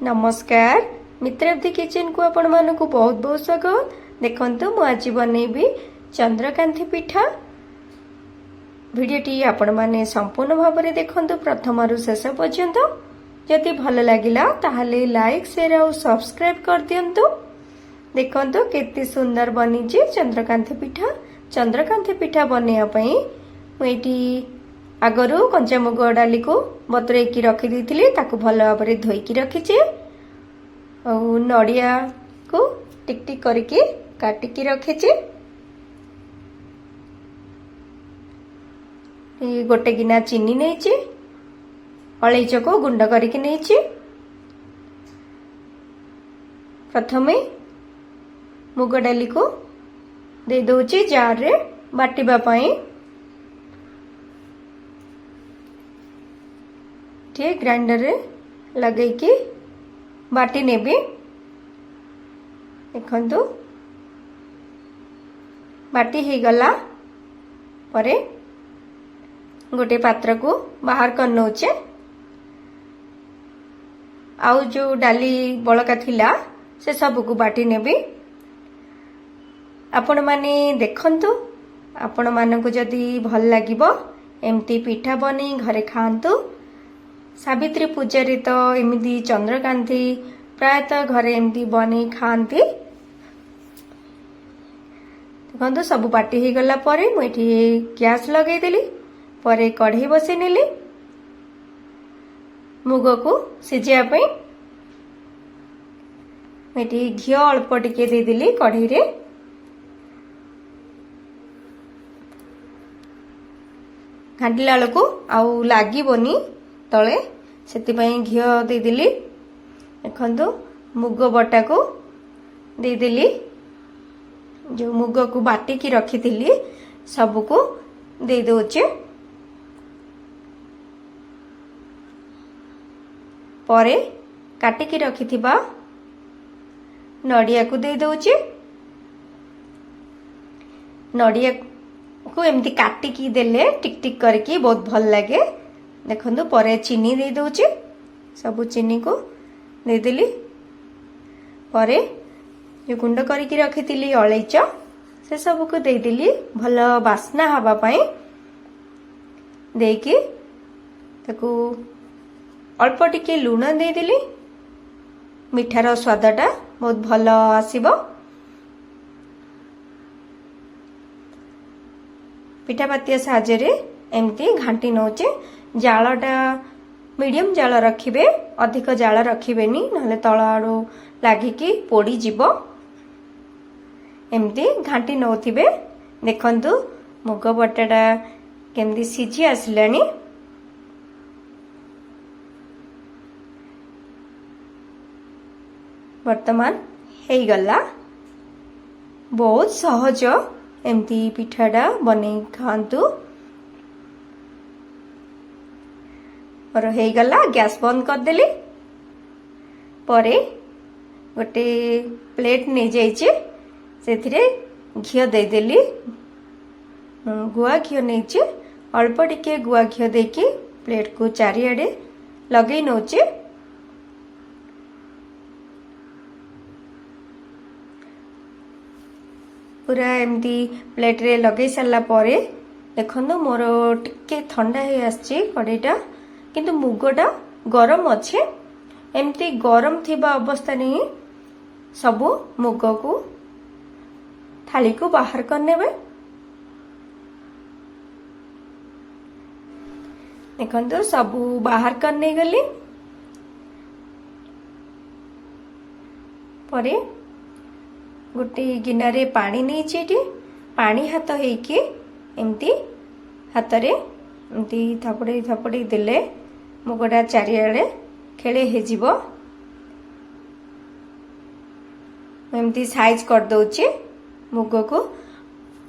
नमस्कार मित्रब्दी किचन को आपण मानकु बहुत बहुत स्वागत। देखंतु मु आज बनैबी चंद्रकांती पिठा। भिडियोटी आपण माने संपूर्ण भाव में देखंतु प्रथम रु शेष पर्यंत। जदि भल लगिला ताहले लाइक शेयर और सब्सक्राइब कर दियंतु। देखंतु केते सुंदर बनीची चंद्रकांती पिठा। चंद्रकांती पिठा बनैया पई मु एठी आगरू कंचा मुग डाली को बतुरेकी रखी देथिली, ताकू भल भाव में धोईकी रखीची। और नड़िया को टिक टिक करके काटिकी रखीची। गोटे गिना चीनी नहींची, अलैच को गुंड करके नहींची। प्रथमे मुग डाली को दे दउची जार रे बाटिबा पई। ठीक ग्राइंडर रे लगे कि बाटी नेबी। देखंतु बाटी ही गला परे गोटे पात्र को बाहर कर नौचे। आउ जो डाली बळका थिला से सब को बाटी नेबी। आपण माने देखंतु, आपण मानकु जदि भल लागिबो एमती पिठा बनी घरे खांतु। सावित्री पूजारी तो एमती चंद्रकांती प्रायतः घरे एमती बनी खाती। देखो सब बाटी ही गला परे मुझे गैस लगे देली। परे कढ़ई बसई नेली मुग को सिझा पई। मुझे घी अल्प टिके दे देली कढ़ई रे। घाटिला बेलू आउ लागोनी तले से घी देदेली। देखो मुग बटा को देदेली, जो मुग को बाटिकी रखी थी सब को दे दउचे। परे काटिकी रखी थिबा नड़िया को दे दउचे। नड़िया को एमती काटिकी देले टिक टिक करके बहुत भल लगे। देखो परे चीनी दे दउचे, सब चीनी को दे देली। परे जो गुंड करके रखी थी अलैच से सब को दे देली भल बास्ना हवा पाई। देकी ताकू अल्प टिके लूण दे देली। मिठार स्वादटा बहुत भल आसीबो। पिठा पातिया साहाय्य रे एमती घांटी नौचे। जालटा मीडियम जाल रखिबे, अधिक जाल रखिबेनी नहले तळ आडू लागिकी पोड़ी जीवो। एमती घांटी नौथिबे। देखंतु मुग बटाटा केमती सिझी आसिलानी। वर्तमान हेई गला। बहुत सहज एमती पिठाटा बनै खांतु। और हे गला गैस बंद कर देली। परे गोटे प्लेट नहीं जाइए से घी दे देली। गुआ घी नहीं अल्प टिके गुआ घी देकी प्लेट को चारिआडे लगे नौचे। पूरा एमती प्लेट रे लगे सारा परे देखो मोर टिके ठंडा है आसी कड़ईटा, किंतु मुगटा गरम अच्छे। एमती गरम थिबा अवस्था नहीं सबू मुग को थाली को बाहर करने। देखो सबू बाहर करने गली। परे गोटे गिनारे पानी नहीं चीटी पानी हाथ होइकी एमती हाथ रे एमती थापड़ी थापड़ी देले मुगटा चारिआडे खेले हे जीवो। एमती साइज कर दउची मुग को।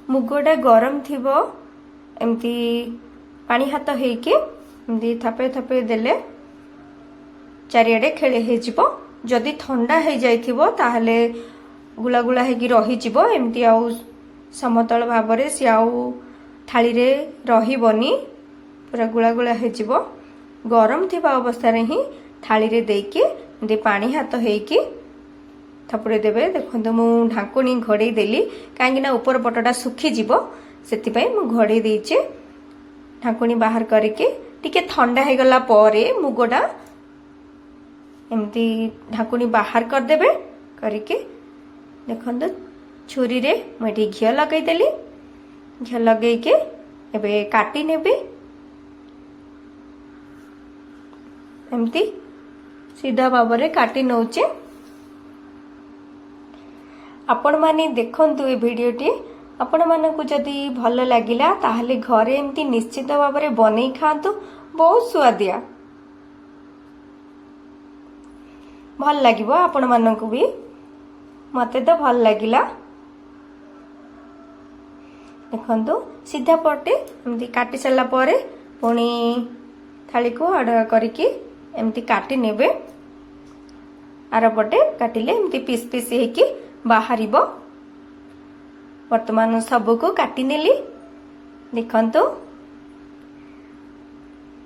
मुगटा गरम थिबो एमती पानी हाथ होइकी एमती थापे थापे देले चारिआडे खेले हे जीवो। जदि ठंडा हे जाइथिबो ताहले गुला गुला हेकी रही जीवो। एमती आउ समतल भाव रे से आउ थाली रे रहिबनी, पूरा गुला गुला हे जीवो। गरम थिबा अवस्था रे ही थाली रे देके एमती पानी हाथ होइकी थपुड़ी देबे। देखो मु ढाकुणी घोड़े देली कहीं ऊपर पटटा सुखी जीव से मु घोड़े देचे। ढाकुणी बाहर करके टिके ठंडा हो गला परे मुगटा एमती ढाकुणी बाहर करदेबे करके देखो छुरी रे मुझे घी लगेदेली। घी लगे के एबे काटी नेबे एमती सीधा भाव में काटी नौचे। आपण माने देखंतु ए भिडियोटी आपण मानकु जदि भल लागिला ताहले घरे एमती निश्चित भाव में बनै खातु। बहुत स्वादिया भल लागिबो आपण मानकु भी, मते तो भल लागिला। देखंतु सीधा पटे एमती काटी सारा परे पुणी थाली को आड़ करके एमती काटी नेबे। आर पटे काटिले एमती पीस पीस हेकी बाहरिबो। वर्तमान सब को काटी नेली। देखंतु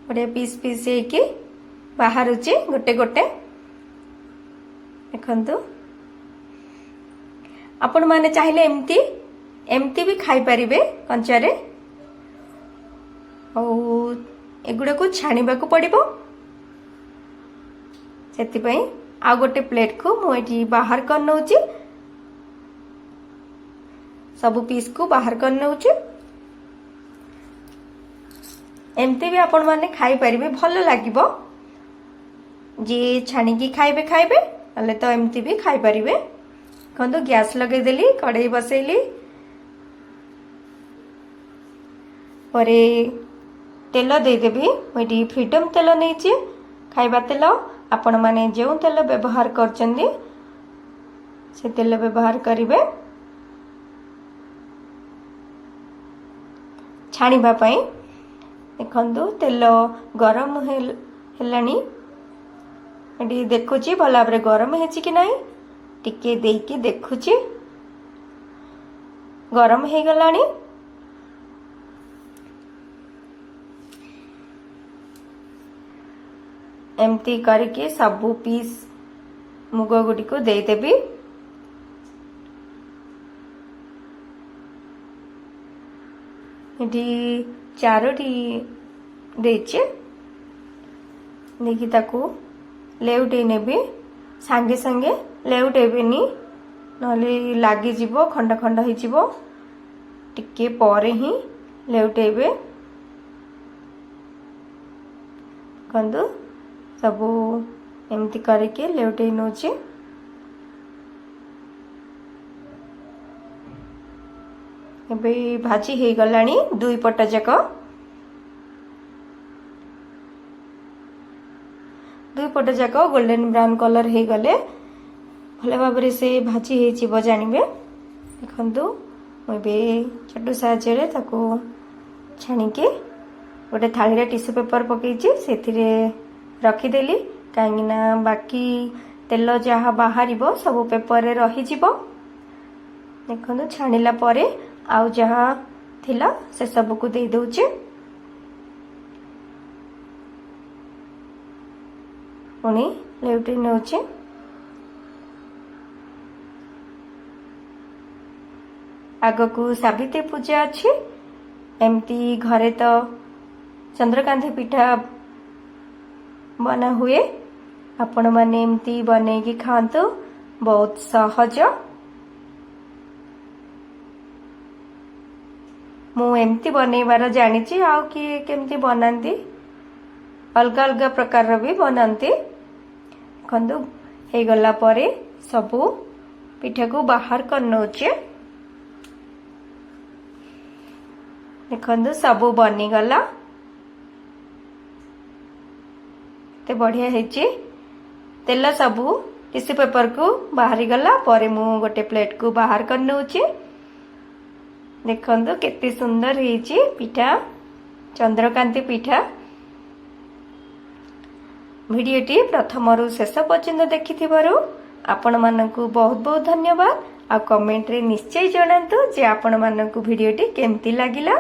बड़े पीस पीस हेकी बाहरुचे गोटे गोटे। देखंतु आपण माने चाहिले एमती एमती भी खाई परिबे कंचारे। एगुड़ा को छाणीबा को पड़िबो। सेति पई आ गोटे प्लेट को मुझे बाहर कर नौची। सब पीस को बाहर कर नौची। एमती भी आपण माने खाई परिबे, भल लागिबो। जे छाणी की खाइबे खाइबे अले तो एमती भी खाई परिबे। कहंतु गैस लगे देली, कढ़ई बसैली, परे तेल देदेवी। मुझे फ्रीडम तेल नहीं खाइबा तेल। आपण माने जो तेल व्यवहार करचंदी से तेल व्यवहार करिवे छाणीबा पई। देखंतु तेल गरम हेलानी। एटी देखुची भल भाव में गरम हेची कि नहीं, टिके देकी देखुची गरम हे गलानी। एमती करके सबू पीस मुग गुडी को देदेवी। एटी चारोटी देचे देखी ताकू लेउटे नेबी। सांगे सांगे लेउटेबेनी नले लागी जीवो, खंड खंड हो जीवो। टिके परे ही लेउटेबे। कंदु सबू एमती करके लेउटे नौचे। एबे भाजी हे गलानी दुई पट जाक। दुई पट जाक गोल्डन ब्राउन कलर हे गले भले भाव से भाजी हे जीव जानिबे। देखंतु एबे चटू साहाय्य ताको छाणिके गोटे थाली रे टिश्यू पेपर पकेइछि सेथिरे रखीदेली। कहीं बाकी तेल जहाँ बाहर सब पेपर रे रही जीवो। देखो छाणिला परे आउ जहाँ थिला से सब को दे दउचे। पुणी लेउटे नउचे। आगकू सावित्री पूजा अच्छी। एमती घरे तो चंद्रकांती पिठा बना हुए। आपण माने एमती बने की खातु, बहुत सहज। मु एमती बनैबार जानिछि। आउ कि केमती बनांती अलग अलग प्रकार भी बनांती। देखंतु हे गला परे सबू पिठा को बाहर कर नौचे। देखंतु सबू बनी गला। बढ़िया हेची। तेल सबू टिश्यू पेपर को बाहरी गला परे मु गोटे प्लेट को बाहर कर नउची। देखंतु केते सुंदर हेची पिठा, चंद्रकांती पिठा। भिडियोटी प्रथमरु शेष पर्यंत देखिथिबारु आपण मानकु बहुत बहुत धन्यवाद। आ कमेंट रे निश्चय जणांतु जे आपण मानकु भिडियोटी केमती लागिला।